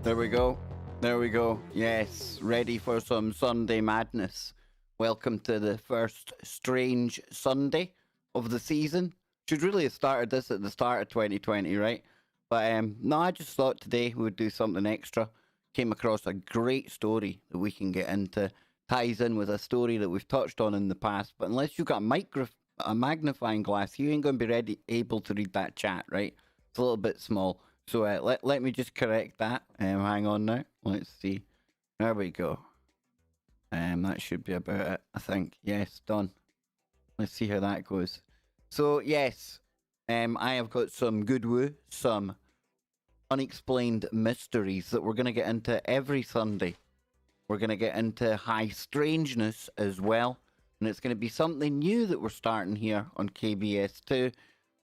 There we go. There we go. Yes, ready for some Sunday madness. Welcome to the first strange Sunday of the season. Should really have started this at the start of 2020, right? But no, I just thought today we would do something extra. Came across a great story that we can get into. Ties in with a story that we've touched on in the past. But unless you've got a magnifying glass, you ain't going to be able to read that chat, right? It's a little bit small. So let me just correct that. Hang on now. Let's see. There we go. That should be about it, I think. Yes, done. Let's see how that goes. So yes, I have got some good woo, some unexplained mysteries that we're going to get into every Sunday. We're going to get into high strangeness as well. And it's going to be something new that we're starting here on KBS2.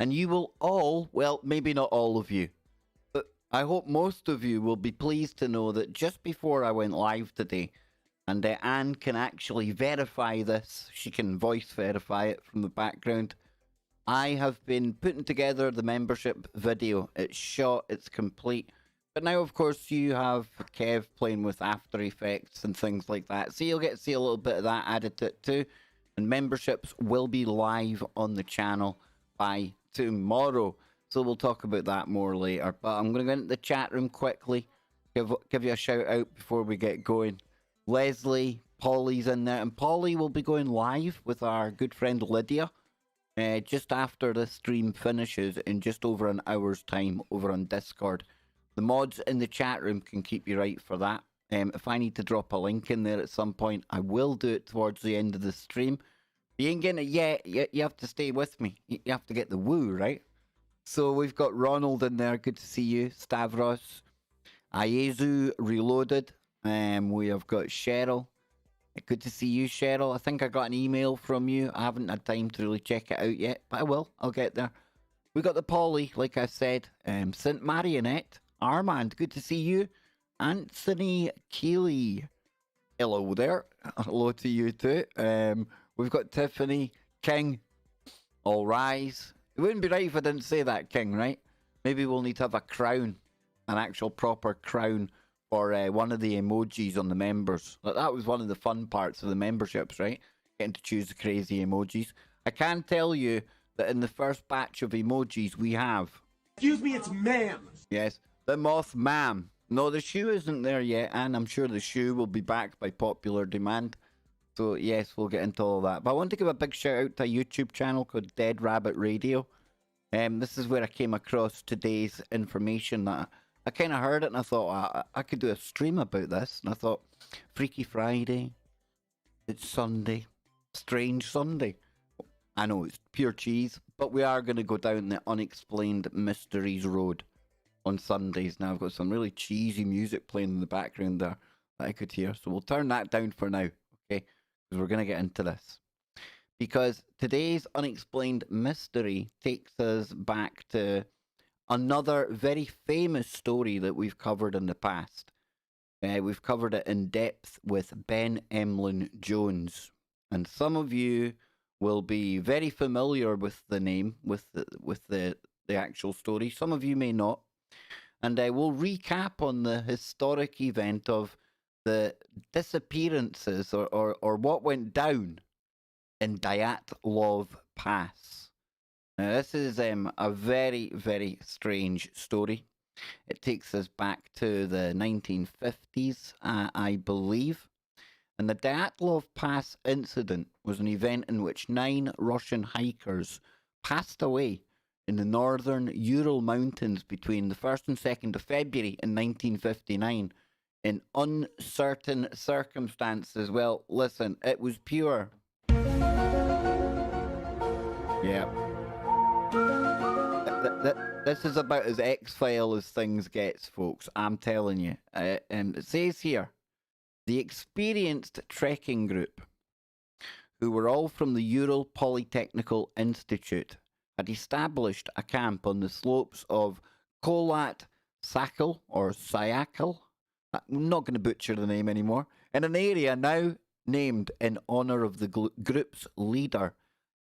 And you will all, well, maybe not all of you, I hope most of you will be pleased to know that just before I went live today, and Anne can actually verify this, she can voice verify it from the background, I have been putting together the membership video. It's shot, it's complete. But now, of course, you have Kev playing with After Effects and things like that. So you'll get to see a little bit of that added to it too. And memberships will be live on the channel by tomorrow. So we'll talk about that more later. But I'm going to go into the chat room quickly. Give you a shout out before we get going. Leslie, Polly's in there. And Polly will be going live with our good friend Lydia. Just after the stream finishes in just over an hour's time over on Discord. The mods in the chat room can keep you right for that. If I need to drop a link in there at some point, I will do it towards the end of the stream. You ain't getting it yet. You have to stay with me. You have to get the woo, right? So we've got Ronald in there. Good to see you. Stavros. Ayezu Reloaded. We have got Cheryl. Good to see you, Cheryl. I think I got an email from you. I haven't had time to really check it out yet, but I will. I'll get there. We got the Polly, like I said. St. Marionette. Armand, good to see you. Anthony Keeley. Hello there. Hello to you too. We've got Tiffany. King. All rise. It wouldn't be right if I didn't say that, King, right? Maybe we'll need to have a crown, an actual proper crown for one of the emojis on the members. That was one of the fun parts of the memberships, right? Getting to choose the crazy emojis. I can tell you that in the first batch of emojis we have... Excuse me, it's ma'am. Yes, the Moth Ma'am. No, the shoe isn't there yet, and I'm sure the shoe will be back by popular demand. So, yes, we'll get into all that. But I want to give a big shout out to a YouTube channel called Dead Rabbit Radio. This is where I came across today's information that I kind of heard it and I thought I could do a stream about this. And I thought, Freaky Friday, it's Sunday, Strange Sunday. I know it's pure cheese, but we are going to go down the unexplained mysteries road on Sundays. Now I've got some really cheesy music playing in the background there that I could hear. So we'll turn that down for now, okay? Because we're going to get into this. Because today's unexplained mystery takes us back to another very famous story that we've covered in the past. We've covered it in depth with Ben Emlyn Jones. And some of you will be very familiar with the name, with the actual story. Some of you may not. And I will recap on the historic event of the disappearances or what went down in Dyatlov Pass. Now, this is a very, very strange story. It takes us back to the 1950s, I believe. And the Dyatlov Pass incident was an event in which 9 Russian hikers passed away in the northern Ural Mountains between the 1st and 2nd of February in 1959 in uncertain circumstances. Well, listen, it was pure. Yeah. This is about as X-File as things gets, folks. I'm telling you. It says here, the experienced trekking group, who were all from the Ural Polytechnical Institute, had established a camp on the slopes of Kholat Sakal, or Sayakal. I'm not going to butcher the name anymore. In an area now named in honor of the group's leader,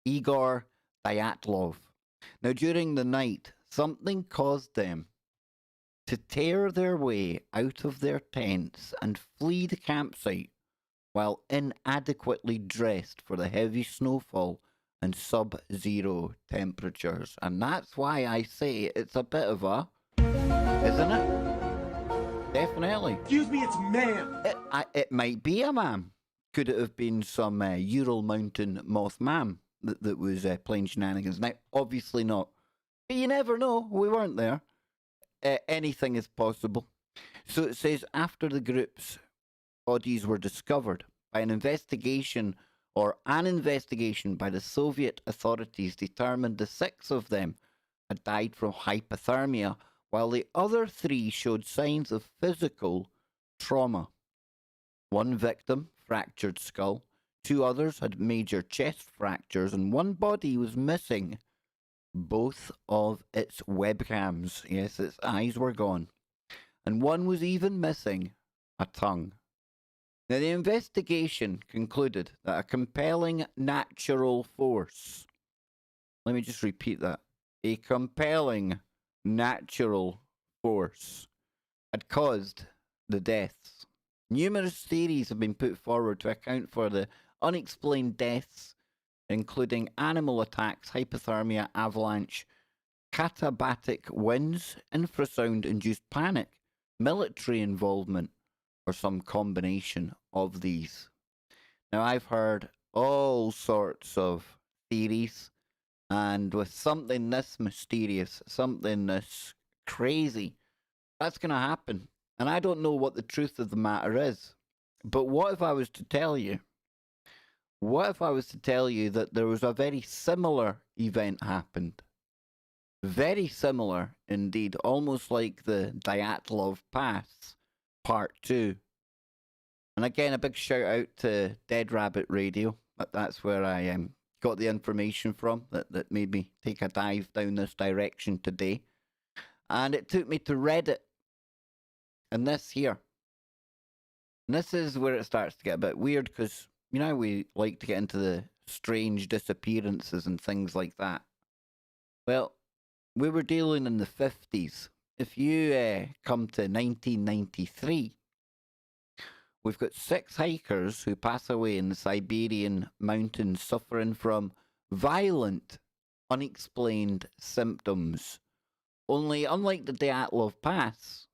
Igor Dyatlov. Now, during the night, something caused them to tear their way out of their tents and flee the campsite while inadequately dressed for the heavy snowfall and sub-zero temperatures. And that's why I say it's a bit of a, isn't it? Definitely. Excuse me, it's ma'am. It might be a ma'am. Could it have been some Ural Mountain moth ma'am that was playing shenanigans? Now, obviously not. But you never know. We weren't there. Anything is possible. So it says after the group's bodies were discovered by an investigation by the Soviet authorities determined the 6 of them had died from hypothermia, while the other 3 showed signs of physical trauma. One victim, fractured skull, 2 others had major chest fractures, and one body was missing both of its webcams. Yes, its eyes were gone. And one was even missing a tongue. Now, the investigation concluded that a compelling natural force, let me just repeat that, a compelling natural force had caused the deaths. Numerous theories have been put forward to account for the unexplained deaths, including animal attacks, hypothermia, avalanche, katabatic winds, infrasound-induced panic, military involvement, or some combination of these. Now, I've heard all sorts of theories, and with something this mysterious, something this crazy, that's going to happen. And I don't know what the truth of the matter is. But what if I was to tell you? What if I was to tell you that there was a very similar event happened? Very similar indeed, almost like the Dyatlov Pass, Part 2. And again, a big shout out to Dead Rabbit Radio. That's where I got the information from that made me take a dive down this direction today. And it took me to Reddit. And this here. And this is where it starts to get a bit weird because, you know, we like to get into the strange disappearances and things like that. Well, we were dealing in the 50s. If you come to 1993, we've got 6 hikers who pass away in the Siberian mountains suffering from violent, unexplained symptoms. Only, unlike the Dyatlov Pass,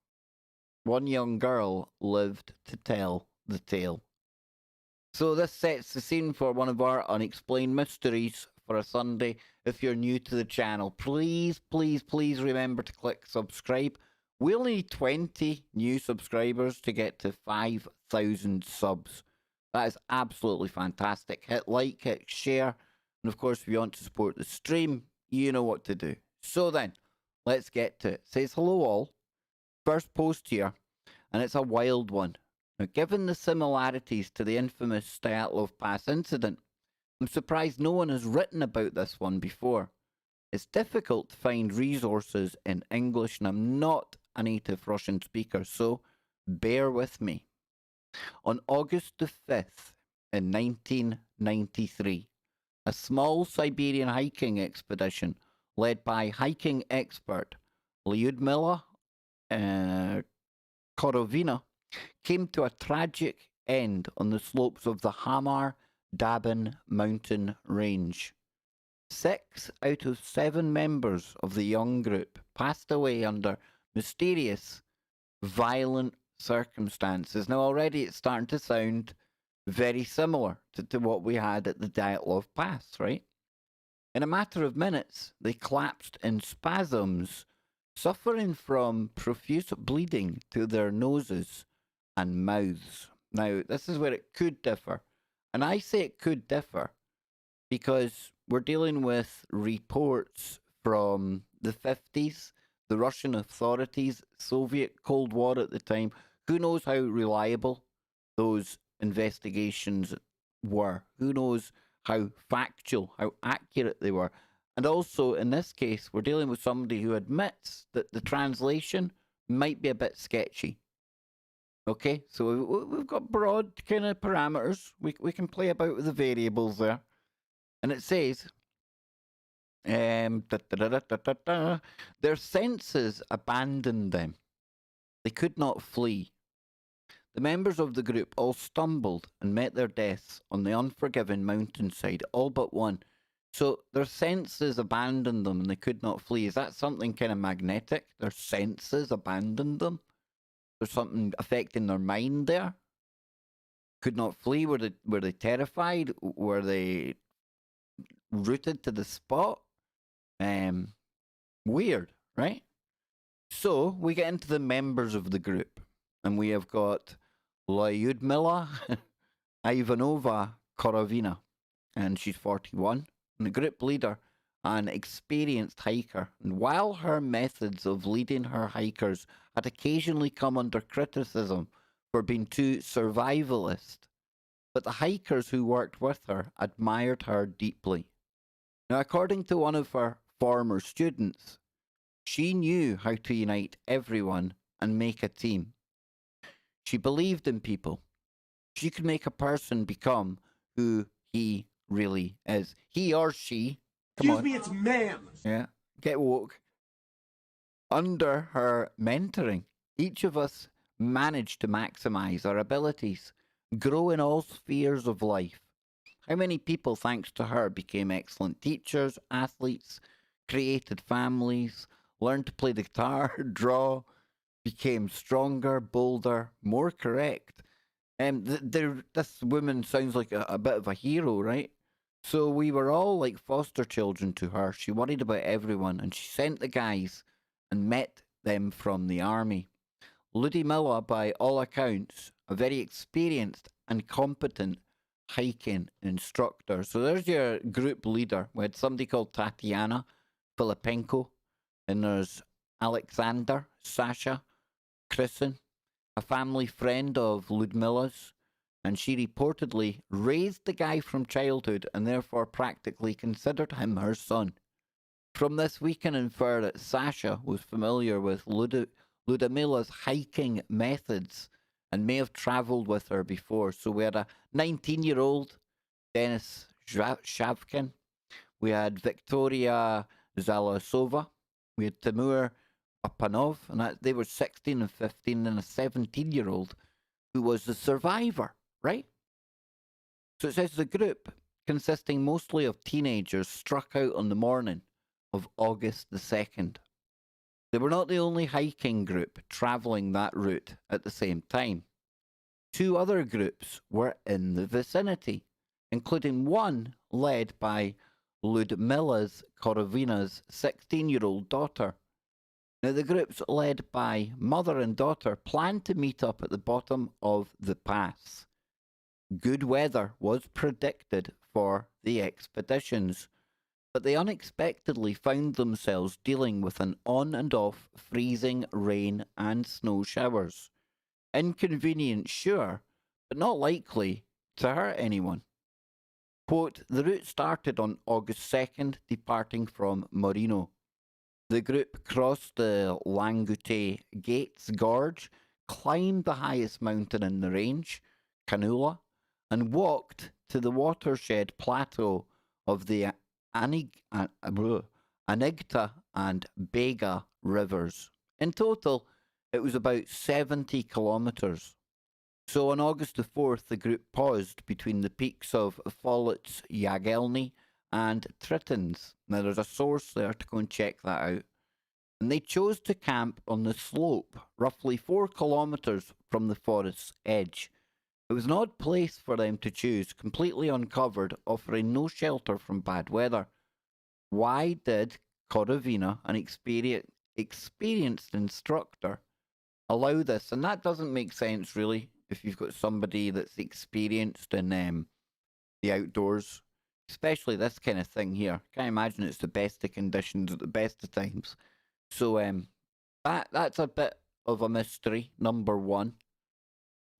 one young girl lived to tell the tale. So this sets the scene for one of our unexplained mysteries for a Sunday. If you're new to the channel, please, please, please remember to click subscribe. We'll need 20 new subscribers to get to 5,000 subs. That is absolutely fantastic. Hit like, hit share, and of course, if you want to support the stream, you know what to do. So then, let's get to it. It says, hello all. First post here, and it's a wild one. Now, given the similarities to the infamous Dyatlov Pass incident, I'm surprised no one has written about this one before. It's difficult to find resources in English, and I'm not a native Russian speaker, so bear with me. On August the 5th in 1993, a small Siberian hiking expedition led by hiking expert Lyudmila Korovina came to a tragic end on the slopes of the Hamar Dabin mountain range. 6 out of 7 members of the young group passed away under mysterious, violent circumstances. Now, already it's starting to sound very similar to what we had at the Dyatlov Pass, right? In a matter of minutes, they collapsed in spasms, suffering from profuse bleeding to their noses and mouths. Now, this is where it could differ. And I say it could differ because we're dealing with reports from the 50s, the Russian authorities, Soviet Cold War at the time. Who knows how reliable those investigations were? Who knows how factual, how accurate they were? And also, in this case, we're dealing with somebody who admits that the translation might be a bit sketchy. Okay, so we've got broad kind of parameters. We can play about with the variables there. And it says, their senses abandoned them. They could not flee. The members of the group all stumbled and met their deaths on the unforgiving mountainside, all but one. So their senses abandoned them and they could not flee. Is that something kind of magnetic? Their senses abandoned them? There's something affecting their mind there? Could not flee? Were they terrified? Were they rooted to the spot? Weird, right? So we get into the members of the group, and we have got Lyudmila Ivanova Korovina, and she's 41, and the group leader, an experienced hiker. And while her methods of leading her hikers had occasionally come under criticism for being too survivalist, but the hikers who worked with her admired her deeply. Now, according to one of her former students, she knew how to unite everyone and make a team. She believed in people. She could make a person become who he really is. He or she. Come Excuse on. me, it's man. Yeah. Get woke. Under her mentoring, each of us managed to maximize our abilities, grow in all spheres of life. How many people, thanks to her, became excellent teachers, athletes, created families, learned to play the guitar, draw, became stronger, bolder, more correct. This woman sounds like a bit of a hero, right? So we were all like foster children to her. She worried about everyone, and she sent the guys and met them from the army. Ludmilla, by all accounts, a very experienced and competent hiking instructor. So there's your group leader. We had somebody called Tatiana Filipenko, and there's Alexander, Sasha, Kristen, a family friend of Ludmilla's, and she reportedly raised the guy from childhood and therefore practically considered him her son. From this, we can infer that Sasha was familiar with Ludmilla's hiking methods and may have travelled with her before. So we had a 19-year-old, Denis Shavkin. We had Victoria Zalasova. We had Timur Apanov, and they were 16 and 15, and a 17-year-old who was the survivor, right? So it says the group, consisting mostly of teenagers, struck out on the morning of August the 2nd. They were not the only hiking group travelling that route at the same time. Two other groups were in the vicinity, including one led by Ludmila's Korovina's 16-year-old daughter. Now, the groups led by mother and daughter planned to meet up at the bottom of the pass. Good weather was predicted for the expeditions, but they unexpectedly found themselves dealing with an on and off freezing rain and snow showers. Inconvenient, sure, but not likely to hurt anyone. Quote, the route started on August 2nd, departing from Moreno. The group crossed the Langute Gates Gorge, climbed the highest mountain in the range, Canula, and walked to the watershed plateau of the Anigta and Bega rivers. In total, it was about 70 kilometres. So on August the 4th, the group paused between the peaks of Follett's Yagelny and Tritons. Now, there's a source there to go and check that out. And they chose to camp on the slope, roughly 4 kilometres from the forest's edge. It was an odd place for them to choose, completely uncovered, offering no shelter from bad weather. Why did Korovina, an experienced instructor, allow this? And that doesn't make sense, really, if you've got somebody that's experienced in the outdoors, especially this kind of thing here. Can't imagine it's the best of conditions at the best of times. So that's a bit of a mystery, number one.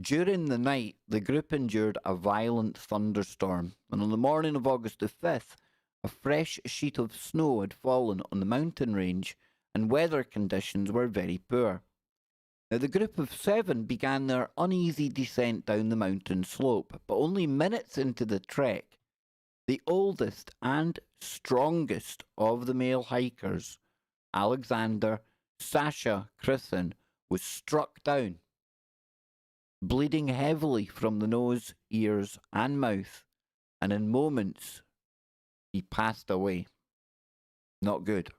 During the night, the group endured a violent thunderstorm, and on the morning of August the 5th, a fresh sheet of snow had fallen on the mountain range, and weather conditions were very poor. Now, the group of 7 began their uneasy descent down the mountain slope, but only minutes into the trek, the oldest and strongest of the male hikers, Alexander Sasha Kristen, was struck down, bleeding heavily from the nose, ears, and mouth, and in moments he passed away. Not good.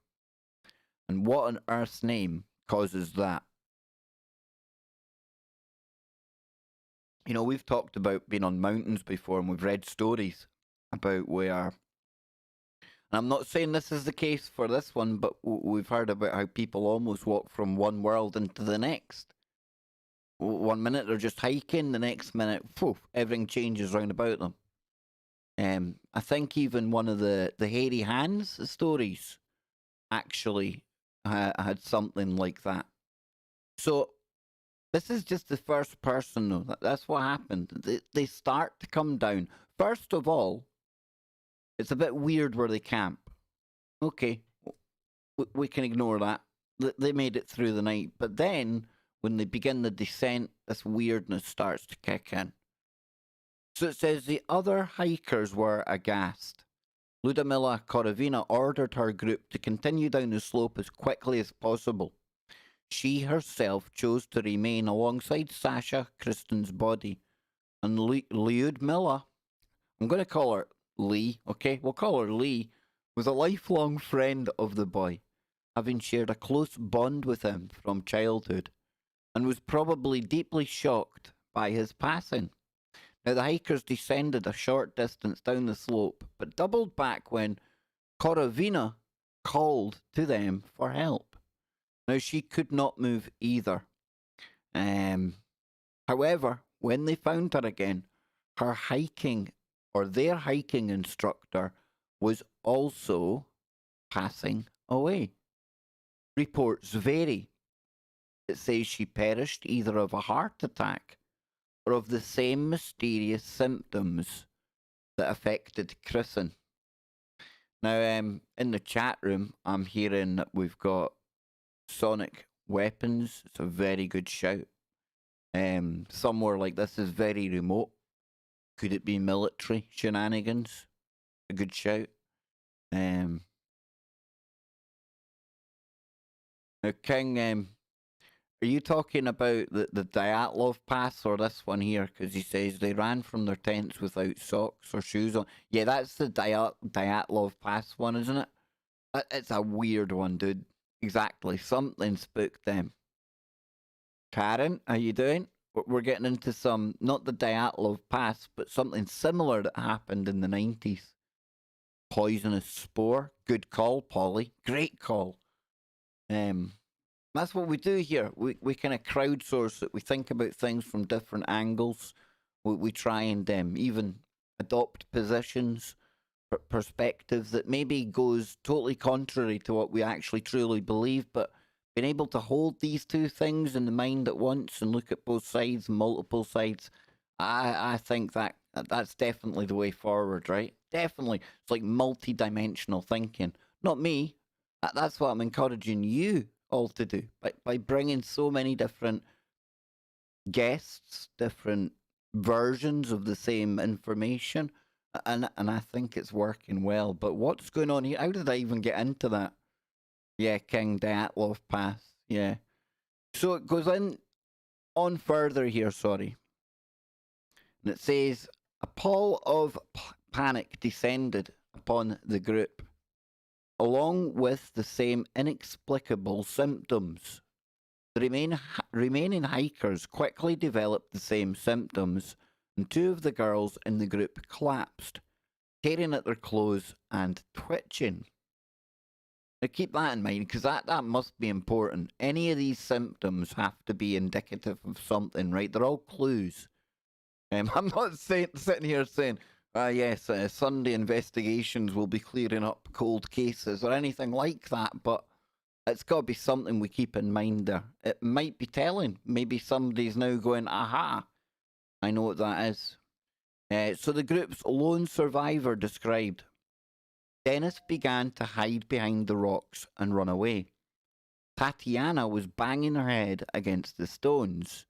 And what on earth's name causes that? You know, we've talked about being on mountains before, and we've read stories about where, and I'm not saying this is the case for this one, but we've heard about how people almost walk from one world into the next. One minute they're just hiking, the next minute, phew, everything changes round about them. I think even one of the hairy hands stories actually had something like that. So this is just the first person, though. That's what happened. They start to come down. First of all, it's a bit weird where they camp. Okay, we can ignore that. They made it through the night. But then, when they begin the descent, this weirdness starts to kick in. So it says the other hikers were aghast. Ludmila Korovina ordered her group to continue down the slope as quickly as possible. She herself chose to remain alongside Sasha Kristen's body. And Lyudmila, I'm going to call her Lee, okay? We'll call her Lee, was a lifelong friend of the boy, having shared a close bond with him from childhood, and was probably deeply shocked by his passing. Now, the hikers descended a short distance down the slope, but doubled back when Korovina called to them for help. Now, she could not move either. However, when they found her again, their hiking instructor was also passing away. Reports vary. It says she perished either of a heart attack or of the same mysterious symptoms that affected Kristen. Now, in the chat room, I'm hearing that we've got sonic weapons. It's a very good shout. Somewhere like this is very remote. Could it be military shenanigans? A good shout. Now, King, are you talking about the Dyatlov Pass or this one here? Because he says they ran from their tents without socks or shoes on. Yeah, that's the Dyatlov Pass one, isn't it? It's a weird one, dude. Exactly. Something spooked them. Karen, how you doing? We're getting into some, not the Dyatlov Pass, but something similar that happened in the 90s. Poisonous spore. Good call, Polly. Great call. That's what we do here. We kind of crowdsource it. We think about things from different angles. We try and even adopt positions, perspectives that maybe goes totally contrary to what we actually truly believe, but being able to hold these two things in the mind at once and look at both sides, multiple sides, I think that's definitely the way forward, right? Definitely. It's like multi-dimensional thinking. Not me. That's what I'm encouraging you all to do by bringing so many different guests, different versions of the same information, and I think it's working well. But what's going on here? How did I even get into that? Yeah, King Dyatlov Pass. Yeah. So it goes on further here. Sorry, and it says a pall of panic descended upon the group, along with the same inexplicable symptoms. The remaining hikers quickly developed the same symptoms, and two of the girls in the group collapsed, tearing at their clothes and twitching. Now keep that in mind, because that must be important. Any of these symptoms have to be indicative of something, right? They're all clues. I'm not sitting here saying, yes, Sunday investigations will be clearing up cold cases or anything like that, but it's got to be something we keep in mind there. It might be telling. Maybe somebody's now going, aha, I know what that is. So the group's lone survivor described, Dennis began to hide behind the rocks and run away. Tatiana was banging her head against the stones,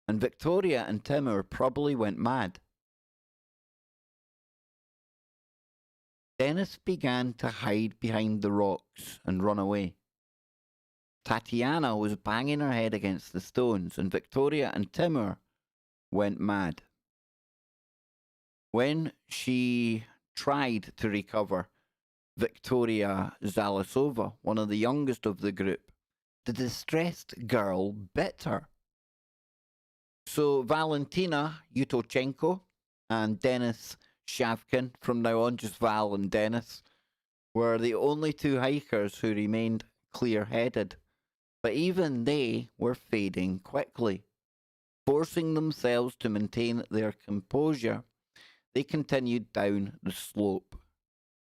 and Victoria and Timur probably went mad. Dennis began to hide behind the rocks and run away. Tatiana was banging her head against the stones, and Victoria and Timur went mad. When she tried to recover Victoria Zalasova, one of the youngest of the group, the distressed girl bit her. So Valentina Yutochenko and Denis Shavkin, from now on just Val and Denis, were the only two hikers who remained clear-headed. But even they were fading quickly. Forcing themselves to maintain their composure, they continued down the slope.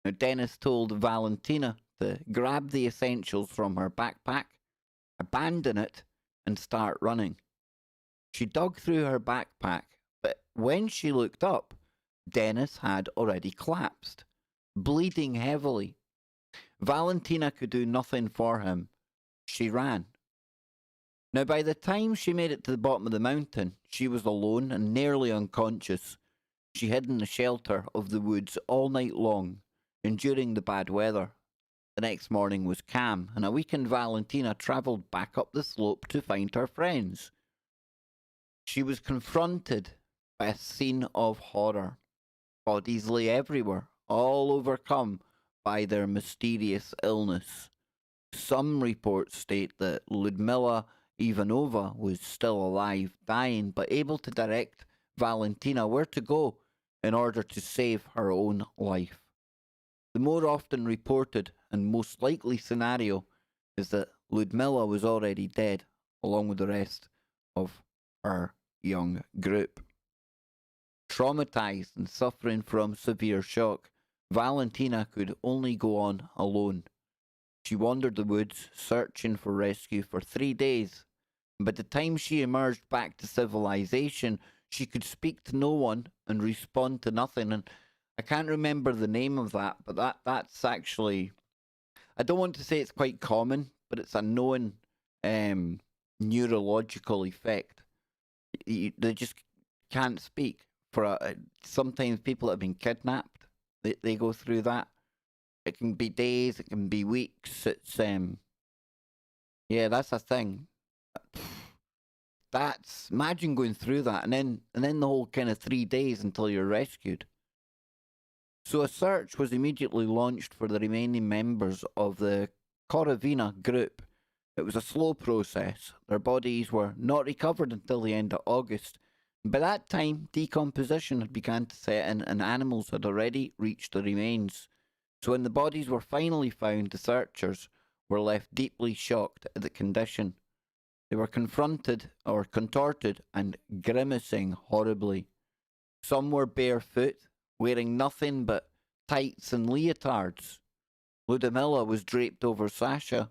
Now, Dennis told Valentina to grab the essentials from her backpack, abandon it, and start running. She dug through her backpack, but when she looked up, Dennis had already collapsed, bleeding heavily. Valentina could do nothing for him. She ran. Now, by the time she made it to the bottom of the mountain, she was alone and nearly unconscious. She hid in the shelter of the woods all night long, enduring the bad weather. The next morning was calm, and a weakened Valentina travelled back up the slope to find her friends. She was confronted by a scene of horror. Bodies lay everywhere, all overcome by their mysterious illness. Some reports state that Ludmila Ivanova was still alive, dying, but able to direct Valentina where to go in order to save her own life. The more often reported and most likely scenario is that Ludmila was already dead, along with the rest of her young group. Traumatized and suffering from severe shock, Valentina could only go on alone. She wandered the woods, searching for rescue for 3 days. By the time she emerged back to civilization, she could speak to no one and respond to nothing. And I can't remember the name of that, but that's actually, I don't want to say it's quite common, but it's a known neurological effect. They just can't speak. Sometimes people that have been kidnapped, they go through that. It can be days, it can be weeks. It's yeah, that's a thing. That's, imagine going through that, and then the whole kind of 3 days until you're rescued. So a search was immediately launched for the remaining members of the Korovina group. It was a slow process. Their bodies were not recovered until the end of August. By that time, decomposition had begun to set in, and animals had already reached the remains. So when the bodies were finally found, the searchers were left deeply shocked at the condition. They were confronted or contorted and grimacing horribly. Some were barefoot, wearing nothing but tights and leotards. Ludmila was draped over Sasha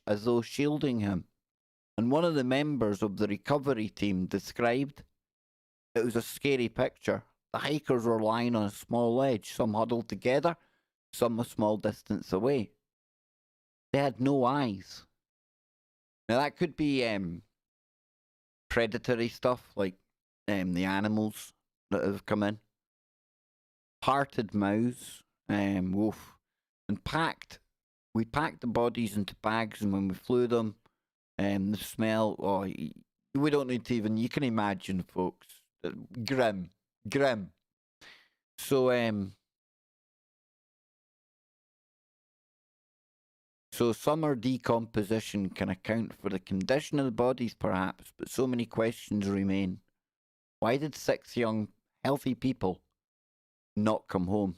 as though shielding him. And one of the members of the recovery team described it was a scary picture. The hikers were lying on a small ledge, some huddled together, some a small distance away. They had no eyes. Now that could be predatory stuff, like the animals that have come in. Parted mouths, woof. And we packed the bodies into bags, and when we flew them, the smell, we don't need to even, you can imagine, folks. Grim. So summer decomposition can account for the condition of the bodies, perhaps, but so many questions remain. Why did 6 young, healthy people not come home?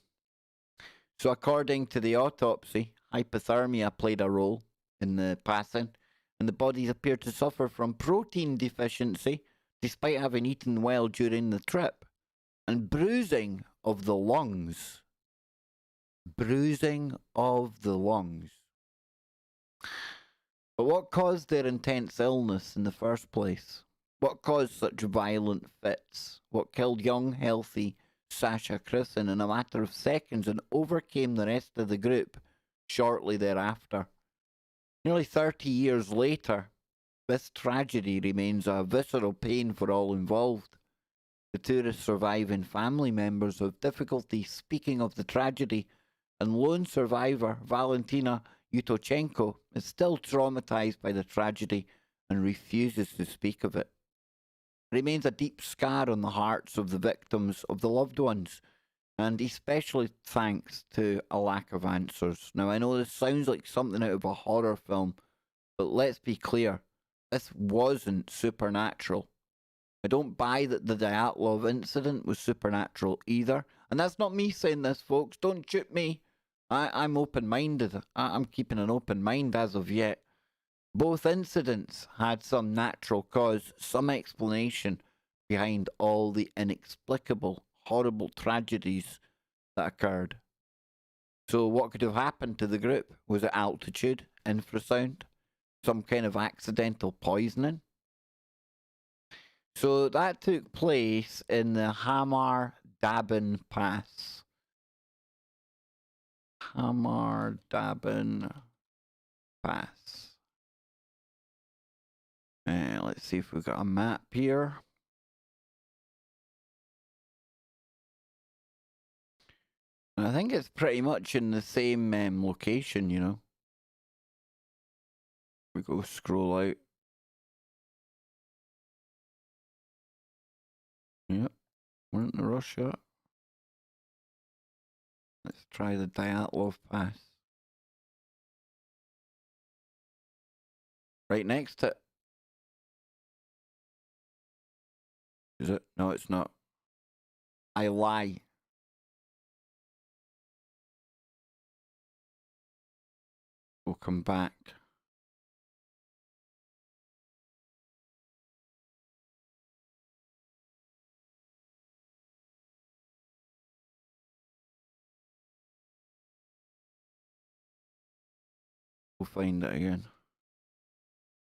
So according to the autopsy, hypothermia played a role in the passing, and the bodies appeared to suffer from protein deficiency despite having eaten well during the trip, and bruising of the lungs. Bruising of the lungs. But what caused their intense illness in the first place? What caused such violent fits? What killed young, healthy Sasha Christen in a matter of seconds and overcame the rest of the group shortly thereafter? Nearly 30 years later, this tragedy remains a visceral pain for all involved. The tourist's surviving family members have difficulty speaking of the tragedy, and lone survivor Valentina Yutochenko is still traumatized by the tragedy and refuses to speak of it. It remains a deep scar on the hearts of the victims of the loved ones, and especially thanks to a lack of answers. Now, I know this sounds like something out of a horror film, but let's be clear, this wasn't supernatural. I don't buy that the Dyatlov incident was supernatural either. And that's not me saying this, folks. Don't shoot me. I'm open-minded. I'm keeping an open mind as of yet. Both incidents had some natural cause, some explanation behind all the inexplicable, horrible tragedies that occurred. So what could have happened to the group? Was it altitude, infrasound, some kind of accidental poisoning? So that took place in the Hamar-Dabin Pass. Hamar-Dabin Pass. Let's see if we've got a map here. And I think it's pretty much in the same location, you know. We go scroll out. Yep, we're in Russia. Let's try the Dyatlov Pass. Right next to it. Is it? No, it's not. I lie. We'll come back. We'll find it again.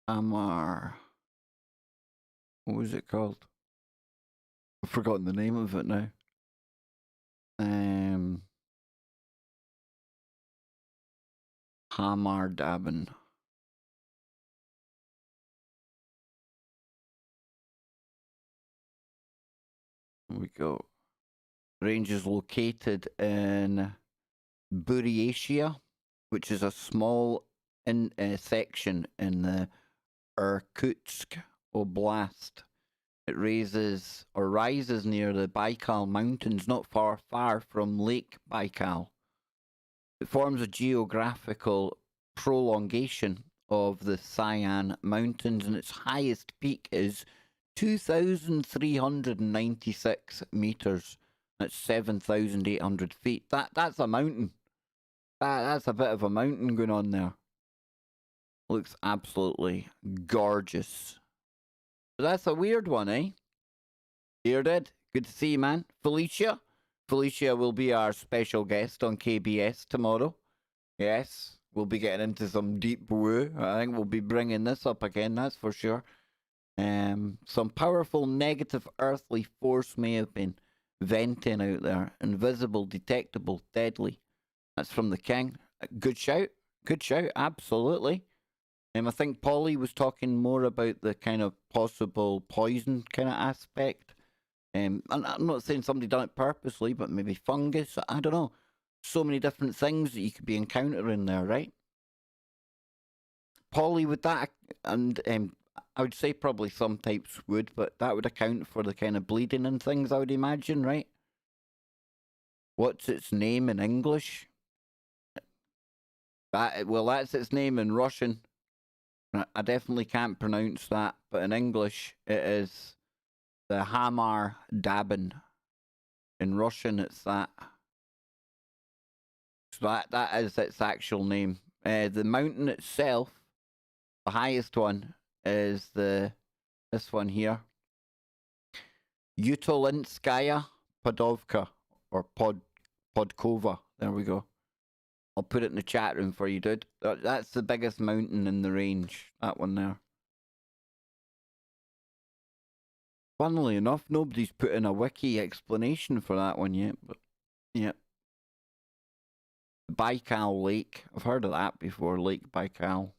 Amar. What was it called? I've forgotten the name of it now. Hamar Dabin. Here we go. Range is located in Buryatia, which is a small section in the Irkutsk Oblast. It rises near the Baikal Mountains, not far from Lake Baikal. It forms a geographical prolongation of the Sayan Mountains, and its highest peak is 2,396 meters. That's 7,800 feet. That's a mountain. That's a bit of a mountain going on there. Looks absolutely gorgeous. But that's a weird one, eh? Bearded, good to see you, man. Felicia will be our special guest on KBS tomorrow. Yes, we'll be getting into some deep woo. I think we'll be bringing this up again, that's for sure. Some powerful negative earthly force may have been venting out there. Invisible, detectable, deadly. That's from the king. Good shout, absolutely. I think Polly was talking more about the kind of possible poison kind of aspect. And I'm not saying somebody done it purposely, but maybe fungus. I don't know. So many different things that you could be encountering there, right? Polly, would that, and I would say probably some types would, but that would account for the kind of bleeding and things, I would imagine, right? What's its name in English? That's its name in Russian. I definitely can't pronounce that, but in English it is the Hamar Dabin. In Russian it's that. So that is its actual name. The mountain itself, the highest one, is this one here. Utolinskaya Podovka, or Podkova. There we go. I'll put it in the chat room for you, dude. That's the biggest mountain in the range. That one there. Funnily enough, nobody's put in a wiki explanation for that one yet. But yeah. Baikal Lake. I've heard of that before. Lake Baikal.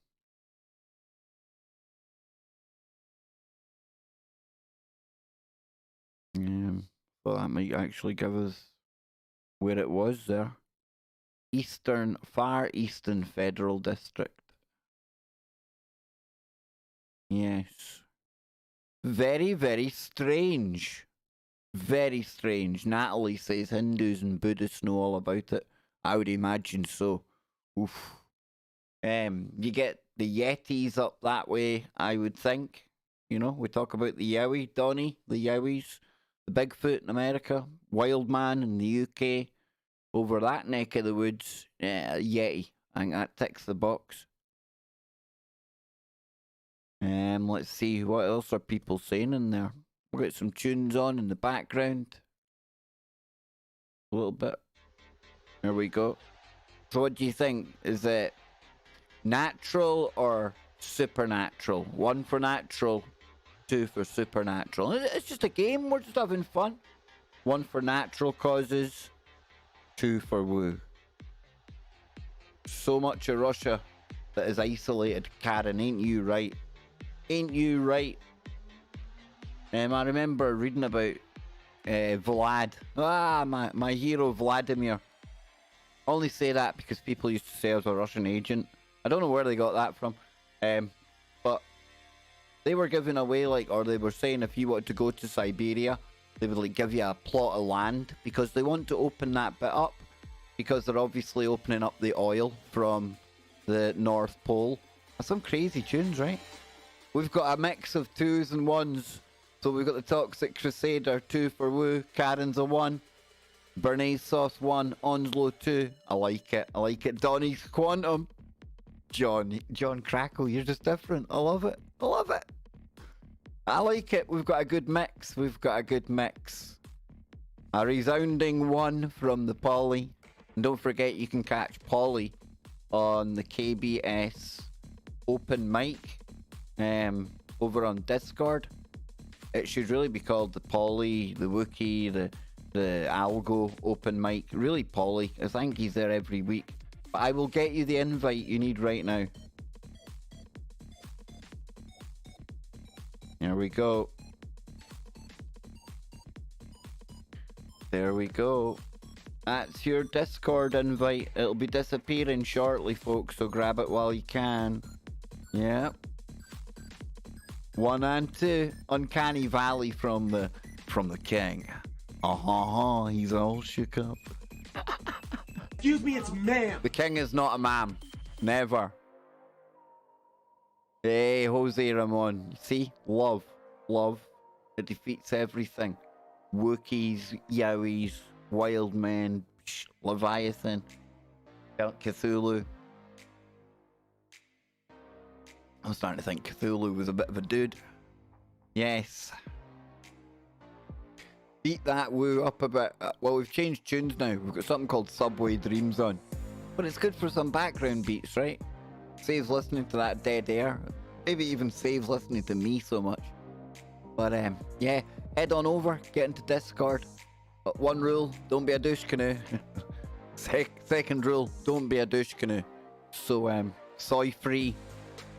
So that might actually give us where it was there. Far Eastern Federal District. Yes. Very, very strange. Very strange. Natalie says Hindus and Buddhists know all about it. I would imagine so. Oof. You get the Yetis up that way, I would think. You know, we talk about the Yowie, Donny, the Yowies, the Bigfoot in America, Wild Man in the UK. Over that neck of the woods, Yeti. I think that ticks the box. Let's see, what else are people saying in there? We've got some tunes on in the background. A little bit. There we go. So what do you think? Is it natural or supernatural? 1 for natural, 2 for supernatural. It's just a game, we're just having fun. 1 for natural causes, 2 for woo. So much of Russia that is isolated, Karen, ain't you right? Ain't you right? I remember reading about Vlad. My hero Vladimir. I only say that because people used to say I was a Russian agent. I don't know where they got that from. But they were giving away, or they were saying if you wanted to go to Siberia, they would give you a plot of land because they want to open that bit up because they're obviously opening up the oil from the North Pole. That's some crazy tunes, right? We've got a mix of 2s and 1s. So we've got the Toxic Crusader, 2 for woo, Karen's a 1, Bernays Sauce 1, Onslow 2. I like it. Donny's Quantum. John Crackle, you're just different. I love it. I like it. We've got a good mix. A resounding 1 from the Polly. And don't forget you can catch Polly on the KBS open mic over on Discord. It should really be called the Polly, the Wookie, the Algo open mic. Really Polly. I think he's there every week. But I will get you the invite you need right now. There we go. There we go. That's your Discord invite. It'll be disappearing shortly, folks, so grab it while you can. Yep. 1 and 2. Uncanny Valley from the king. He's all shook up. Excuse me, it's ma'am. The king is not a ma'am. Never. Hey, Jose Ramon. See? Love. It defeats everything. Wookiees, Yowies, Wild Men, Leviathan, Cthulhu. I was starting to think Cthulhu was a bit of a dude. Yes. Beat that woo up a bit. Well, we've changed tunes now. We've got something called Subway Dreams on. But it's good for some background beats, right? Saves listening to that dead air. Maybe even saves listening to me so much. But yeah, head on over, get into Discord. But 1 rule, don't be a douche canoe. Second rule, don't be a douche canoe. So soy free.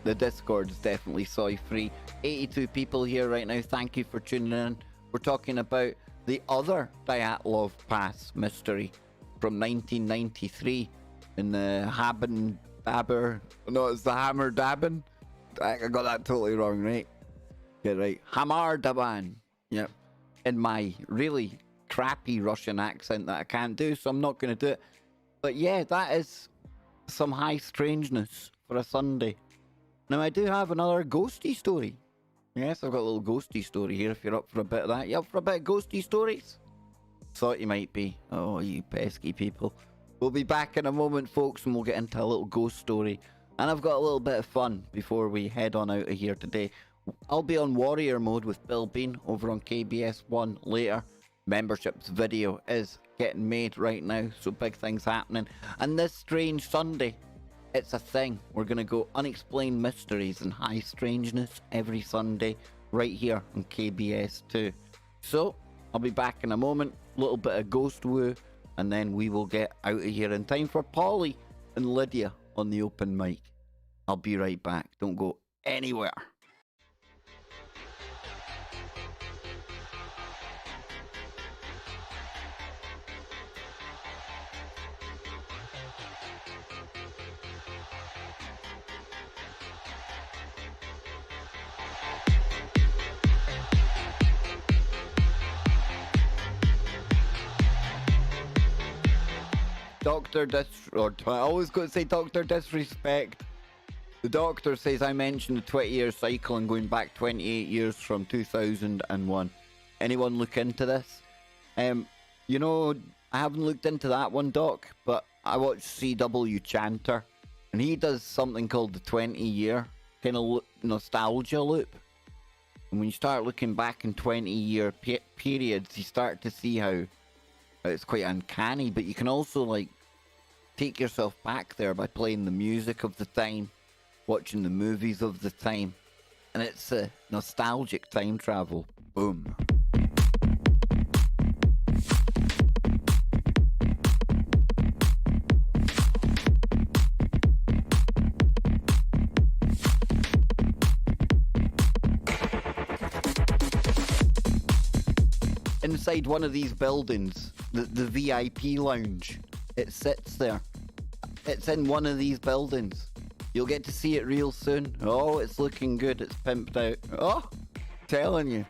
The Discord is definitely soy free. 82 people here right now. Thank you for tuning in. We're talking about the other Dyatlov Pass mystery from 1993 in the it's the Hammer Dabin. I got that totally wrong, right? Get right. Hamar Daban. Yep. In my really crappy Russian accent that I can't do, so I'm not going to do it. But yeah, that is some high strangeness for a Sunday. Now, I do have another ghosty story. Yes, I've got a little ghosty story here if you're up for a bit of that. You up for a bit of ghosty stories? Thought you might be. Oh, you pesky people. We'll be back in a moment, folks, and we'll get into a little ghost story. And I've got a little bit of fun before we head on out of here today. I'll be on Warrior mode with Bill Bean over on KBS 1 later. Memberships video is getting made right now, so big things happening. And this strange Sunday, it's a thing. We're going to go unexplained mysteries and high strangeness every Sunday right here on KBS 2. So, I'll be back in a moment. A little bit of ghost woo. And then we will get out of here in time for Polly and Lydia on the open mic. I'll be right back. Don't go anywhere. I always got to say Dr. Disrespect. The doctor says I mentioned the 20-year cycle and going back 28 years from 2001. Anyone look into this? You know, I haven't looked into that one, Doc, but I watched CW Chanter, and he does something called the 20-year kind of nostalgia loop. And when you start looking back in 20-year periods, you start to see how it's quite uncanny, but you can also, like, take yourself back there by playing the music of the time, watching the movies of the time, and it's a nostalgic time travel. Boom. Inside one of these buildings, the VIP lounge, it sits there. It's in one of these buildings. You'll get to see it real soon. Oh, it's looking good. It's pimped out. Oh, telling you.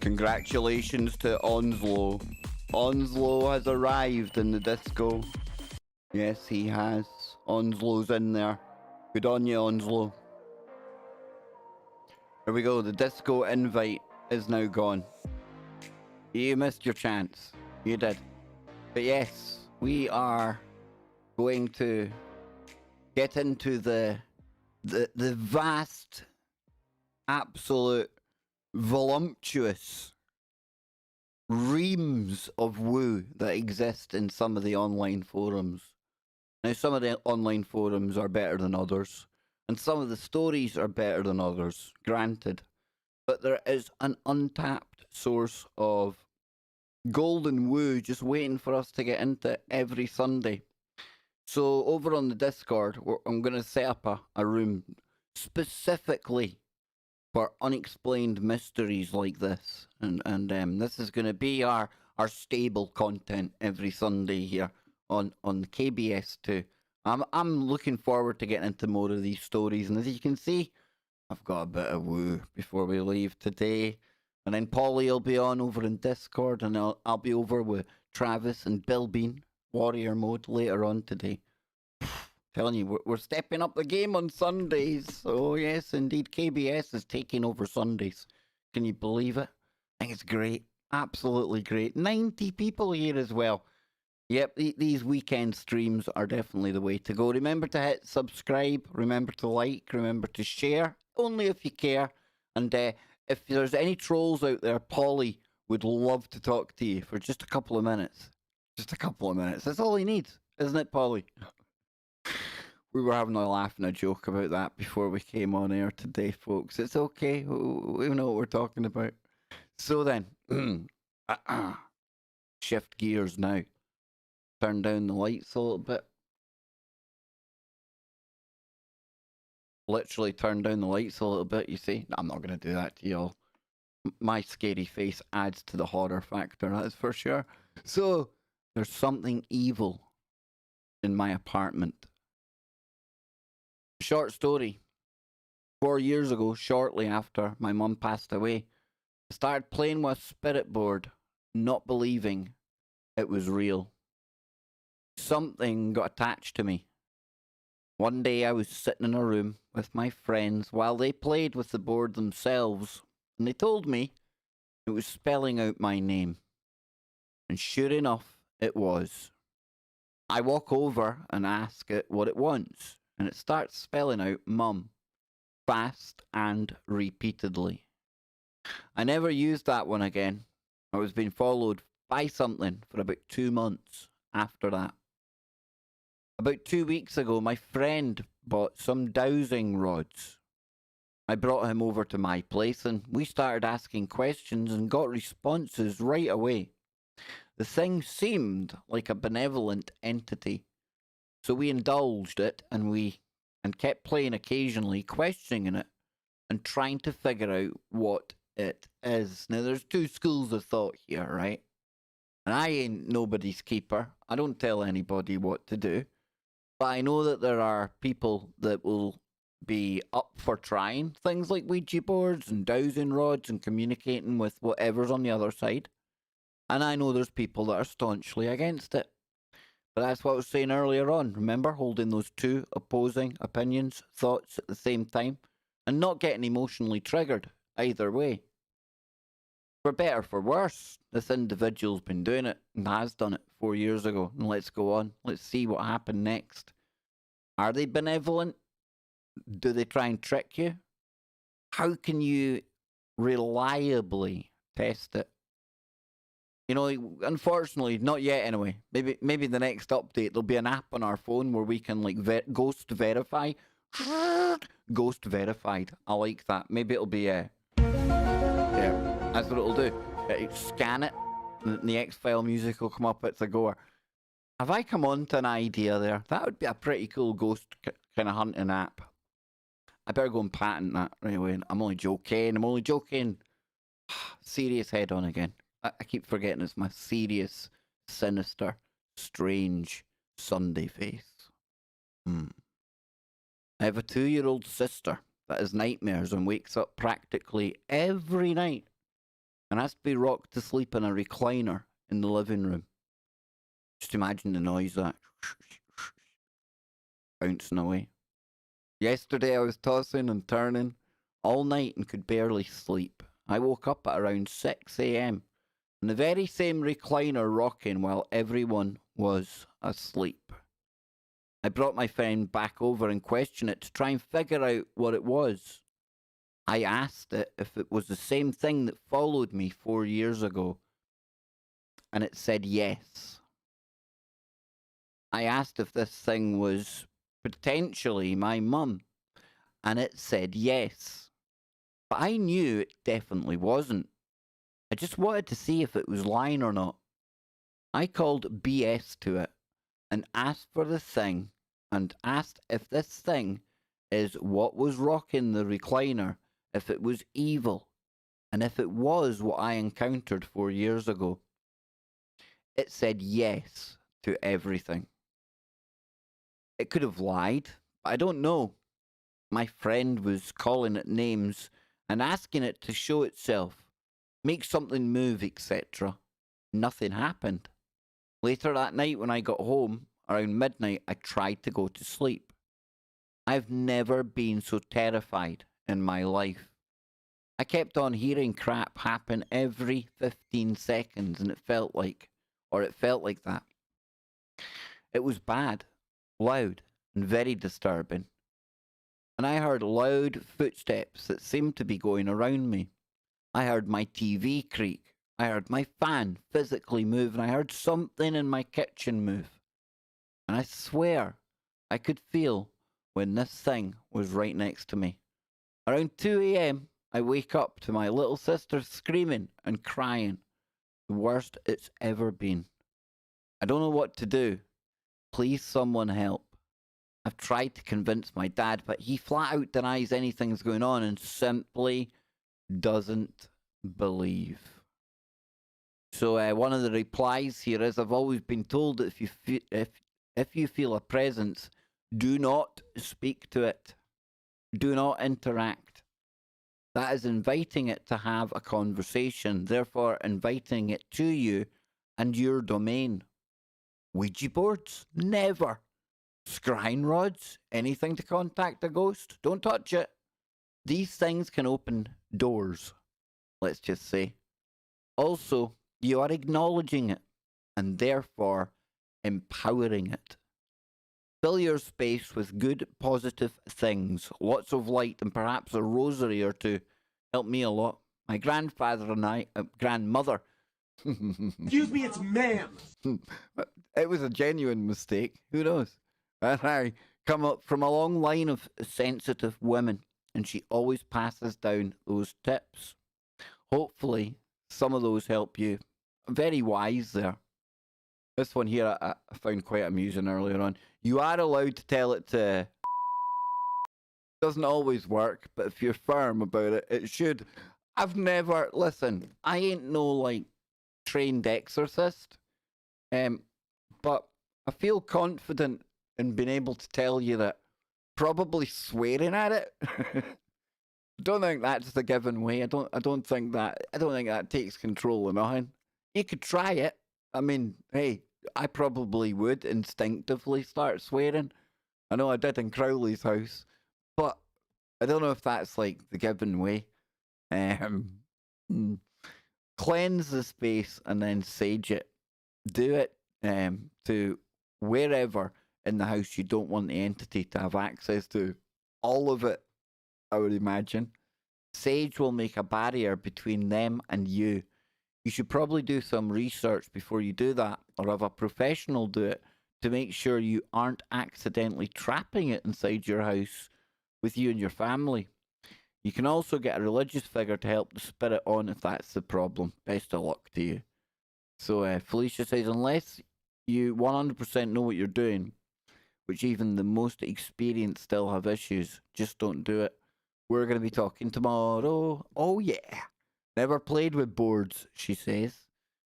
Congratulations to Onslow. Onslow has arrived in the disco. Yes, he has. Onslow's in there. Good on you, Onslow. Here we go. The disco invite is now gone. You missed your chance. You did. But yes, we are going to get into the vast, absolute, voluptuous reams of woo that exist in some of the online forums. Now, some of the online forums are better than others, and some of the stories are better than others, granted. But there is an untapped source of golden woo just waiting for us to get into every Sunday. So over on the Discord, I'm going to set up a room specifically for unexplained mysteries like this, and this is going to be our stable content every Sunday here on KBS2. I'm looking forward to getting into more of these stories, and as you can see, I've got a bit of woo before we leave today, and then Polly will be on over in Discord, and I'll be over with Travis and Bill Bean Warrior Mode later on today. Telling you, we're stepping up the game on Sundays. Oh, yes, indeed. KBS is taking over Sundays. Can you believe it? I think it's great. Absolutely great. 90 people here as well. Yep, these weekend streams are definitely the way to go. Remember to hit subscribe. Remember to like. Remember to share. Only if you care. And if there's any trolls out there, Polly would love to talk to you for just a couple of minutes. Just a couple of minutes. That's all he needs, isn't it, Polly? We were having a laugh and a joke about that before we came on air today, folks. It's okay. We know what we're talking about. So then, shift gears now. Turn down the lights a little bit. Literally turn down the lights a little bit, you see. I'm not going to do that to y'all. My scary face adds to the horror factor, that's for sure. So, there's something evil in my apartment. Short story. 4 years ago, shortly after my mum passed away, I started playing with a spirit board, not believing it was real. Something got attached to me. One day I was sitting in a room with my friends while they played with the board themselves, and they told me it was spelling out my name. And sure enough, it was. I walk over and ask it what it wants, and it starts spelling out Mum, fast and repeatedly. I never used that one again. I was being followed by something for about 2 months after that. About 2 weeks ago, my friend bought some dowsing rods. I brought him over to my place, and we started asking questions and got responses right away. The thing seemed like a benevolent entity. So we indulged it, and we and kept playing occasionally, questioning it, and trying to figure out what it is. Now, there's two schools of thought here, right? And I ain't nobody's keeper. I don't tell anybody what to do. But I know that there are people that will be up for trying things like Ouija boards and dowsing rods and communicating with whatever's on the other side. And I know there's people that are staunchly against it. But that's what I was saying earlier on. Remember, holding those two opposing opinions, thoughts at the same time, and not getting emotionally triggered either way. For better, for worse, this individual's been doing it and has done it 4 years ago. And let's go on. Let's see what happened next. Are they benevolent? Do they try and trick you? How can you reliably test it? You know, unfortunately, not yet anyway. Maybe the next update, there'll be an app on our phone where we can like ghost verify. Ghost verified. I like that. Maybe it'll be yeah, that's what it'll do. Scan it, and the X-File music will come up. It's a goer. Have I come on to an idea there? That would be a pretty cool ghost kind of hunting app. I better go and patent that right away. I'm only joking. Serious head on again. I keep forgetting it's my serious, sinister, strange Sunday face. I have a 2-year-old sister that has nightmares and wakes up practically every night and has to be rocked to sleep in a recliner in the living room. Just imagine the noise that bouncing away. Yesterday I was tossing and turning all night and could barely sleep. I woke up at around 6 a.m. in the very same recliner rocking while everyone was asleep. I brought my friend back over and questioned it to try and figure out what it was. I asked it if it was the same thing that followed me 4 years ago, and it said yes. I asked if this thing was potentially my mum, and it said yes. But I knew it definitely wasn't. I just wanted to see if it was lying or not. I called BS to it and asked for the thing, and asked if this thing is what was rocking the recliner, if it was evil, and if it was what I encountered 4 years ago. It said yes to everything. It could have lied, but I don't know. My friend was calling it names and asking it to show itself, make something move, etc. Nothing happened. Later that night when I got home, around midnight, I tried to go to sleep. I've never been so terrified in my life. I kept on hearing crap happen every 15 seconds and it felt like that. It was bad, loud, and very disturbing. And I heard loud footsteps that seemed to be going around me. I heard my TV creak. I heard my fan physically move, and I heard something in my kitchen move. And I swear I could feel when this thing was right next to me. Around 2 a.m, I wake up to my little sister screaming and crying. The worst it's ever been. I don't know what to do. Please someone help. I've tried to convince my dad, but he flat out denies anything's going on and simply doesn't believe. So one of the replies here is, I've always been told that if you feel a presence, do not speak to it. Do not interact. That is inviting it to have a conversation, therefore inviting it to you and your domain. Ouija boards? Never. Scrying rods? Anything to contact a ghost? Don't touch it. These things can open doors, let's just say. Also, you are acknowledging it and therefore empowering it. Fill your space with good, positive things, lots of light, and perhaps a rosary or two. Help me a lot. My grandfather and grandmother. Excuse me, it's ma'am. It was a genuine mistake. Who knows? And I come up from a long line of sensitive women, and she always passes down those tips. Hopefully, some of those help you. Very wise there. This one here I found quite amusing earlier on. You are allowed to tell it to Doesn't always work, but if you're firm about it, it should. I've never listen. I ain't no like trained exorcist, um, but I feel confident in being able to tell you that probably swearing at it. Don't think that's the given way. I don't think that. I don't think that takes control of nothing. You could try it. I mean, hey, I probably would instinctively start swearing. I know I did in Crowley's house, but I don't know if that's like the given way. Um, mm, Cleanse the space and then sage it. Do it to wherever in the house you don't want the entity to have access to. All of it, I would imagine. Sage will make a barrier between them and you. You should probably do some research before you do that, or have a professional do it to make sure you aren't accidentally trapping it inside your house with you and your family. You can also get a religious figure to help the spirit on if that's the problem. Best of luck to you. So Felicia says, unless you 100% know what you're doing, which even the most experienced still have issues, just don't do it. We're going to be talking tomorrow. Oh, yeah. Never played with boards, she says.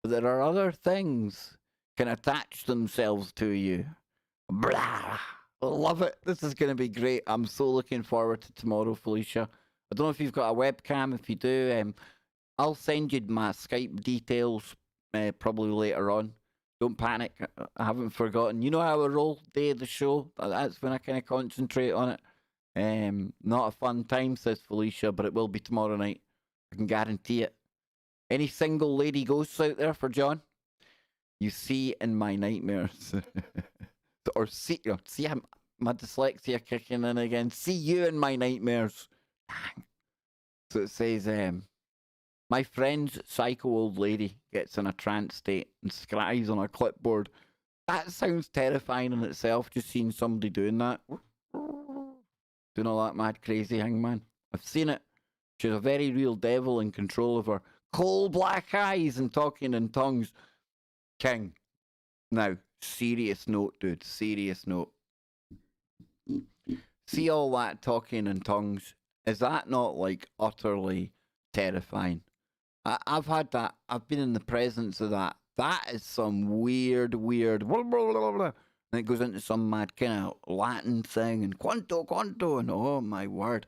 But there are other things can attach themselves to you. Blah. Love it. This is going to be great. I'm so looking forward to tomorrow, Felicia. I don't know if you've got a webcam. If you do, I'll send you my Skype details probably later on. Don't panic. I haven't forgotten. You know how I roll day of the show? That's when I kind of concentrate on it. Not a fun time, says Felicia, but it will be tomorrow night. I can guarantee it. Any single lady ghosts out there for John? You see in my nightmares. Or see my dyslexia kicking in again. See you in my nightmares. Dang. So it says, my friend's psycho old lady gets in a trance state and scribes on a clipboard. That sounds terrifying in itself, just seeing somebody doing that. Doing all that mad crazy hangman. I've seen it. She's a very real devil in control of her coal black eyes and talking in tongues. King. Now, serious note, dude. Serious note. See all that talking in tongues? Is that not like utterly terrifying? I've had that. I've been in the presence of that. That is some weird, blah, blah, blah, blah. And it goes into some mad kind of Latin thing and quanto, and oh my word.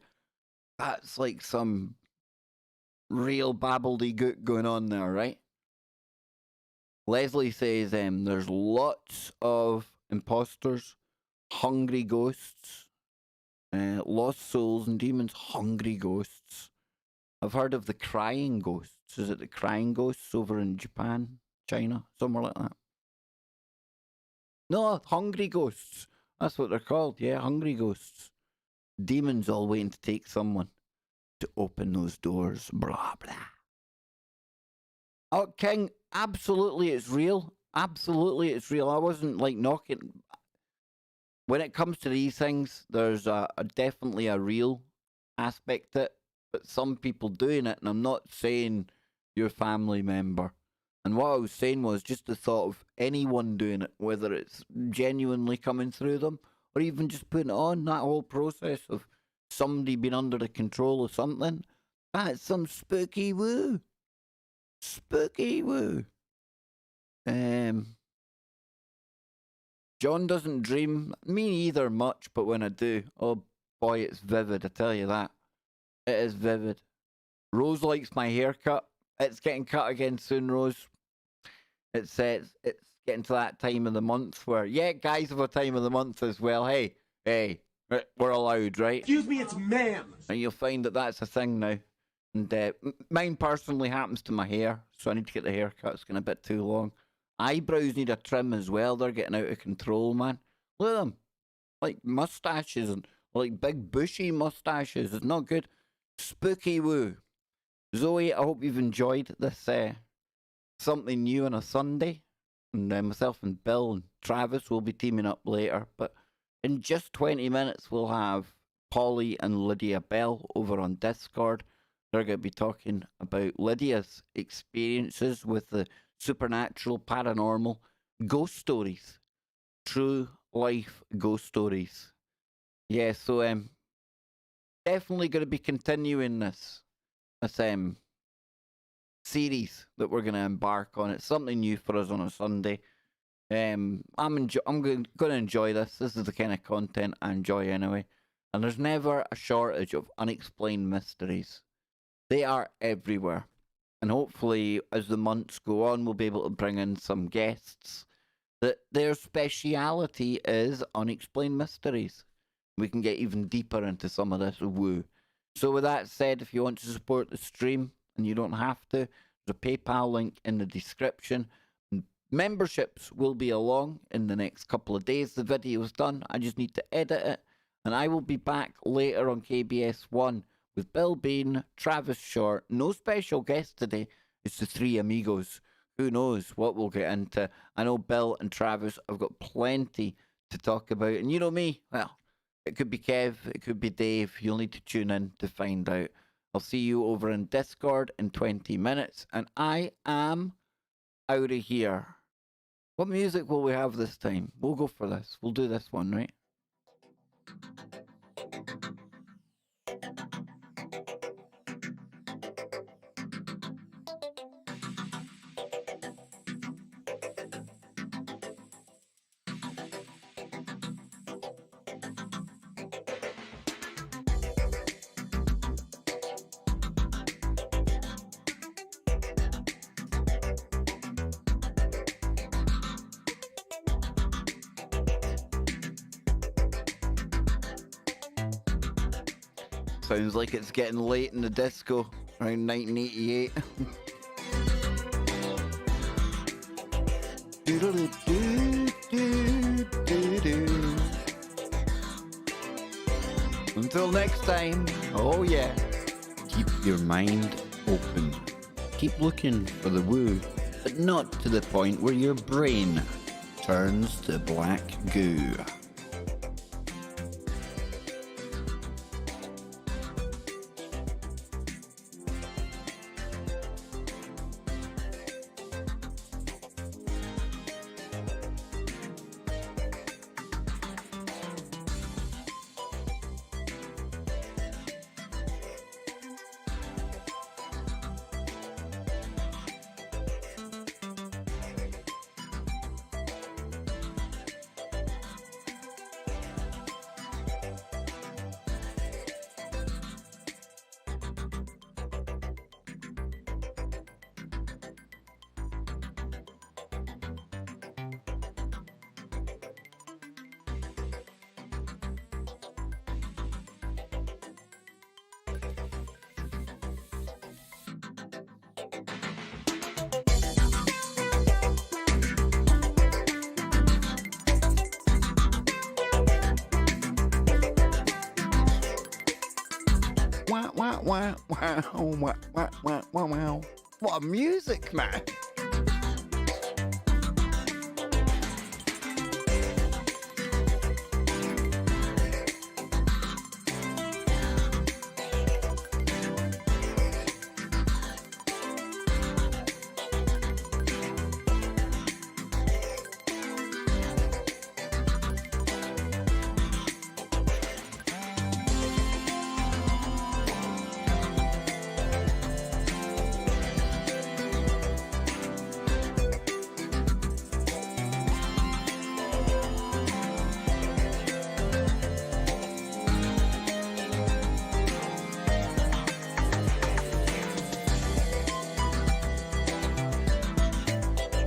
That's like some real babbledy-gook going on there, right? Leslie says there's lots of imposters, hungry ghosts, lost souls and demons, hungry ghosts. I've heard of the crying ghosts. Is it the crying ghosts over in Japan, China, somewhere like that? No, hungry ghosts. That's what they're called. Yeah, hungry ghosts. Demons all waiting to take someone to open those doors. Blah, blah. Oh, King, absolutely it's real. Absolutely it's real. I wasn't like knocking. When it comes to these things, there's definitely a real aspect to it. But some people doing it, and I'm not saying your family member. And what I was saying was just the thought of anyone doing it, whether it's genuinely coming through them or even just putting it on, that whole process of somebody being under the control of something. That's some spooky woo. Spooky woo. John doesn't dream. Me either much, but when I do, oh boy, it's vivid, I tell you that. It is vivid. Rose likes my haircut. It's getting cut again soon, Rose. It's getting to that time of the month where, yeah, guys have a time of the month as well. Hey, we're allowed, right? Excuse me, it's ma'am. And you'll find that that's a thing now. And mine personally happens to my hair, so I need to get the haircut. It's getting a bit too long. Eyebrows need a trim as well. They're getting out of control, man. Look at them. Like mustaches and like big bushy mustaches. It's not good. Spooky woo. Zoe, I hope you've enjoyed this something new on a Sunday. And myself and Bill and Travis will be teaming up later. But in just 20 minutes, we'll have Polly and Lydia Bell over on Discord. They're going to be talking about Lydia's experiences with the supernatural, paranormal, ghost stories. True life ghost stories. Yeah, so definitely going to be continuing this series that we're going to embark on. It's something new for us on a Sunday. I'm going to enjoy this. This is the kind of content I enjoy anyway. And there's never a shortage of unexplained mysteries. They are everywhere. And hopefully, as the months go on, we'll be able to bring in some guests that their speciality is unexplained mysteries. We can get even deeper into some of this woo. So with that said, if you want to support the stream, and you don't have to, there's a PayPal link in the description. Memberships will be along in the next couple of days. The video is done. I just need to edit it. And I will be back later on KBS 1 with Bill Bean, Travis Short. No special guest today. It's the three amigos. Who knows what we'll get into. I know Bill and Travis have got plenty to talk about. And you know me, well, it could be Kev, it could be Dave. You'll need to tune in to find out. I'll see you over in Discord in 20 minutes. And I am out of here. What music will we have this time? We'll go for this. We'll do this one, right? Sounds like it's getting late in the disco, around 1988. Until next time, oh yeah, keep your mind open. Keep looking for the woo, but not to the point where your brain turns to black goo. Wow. What music, man.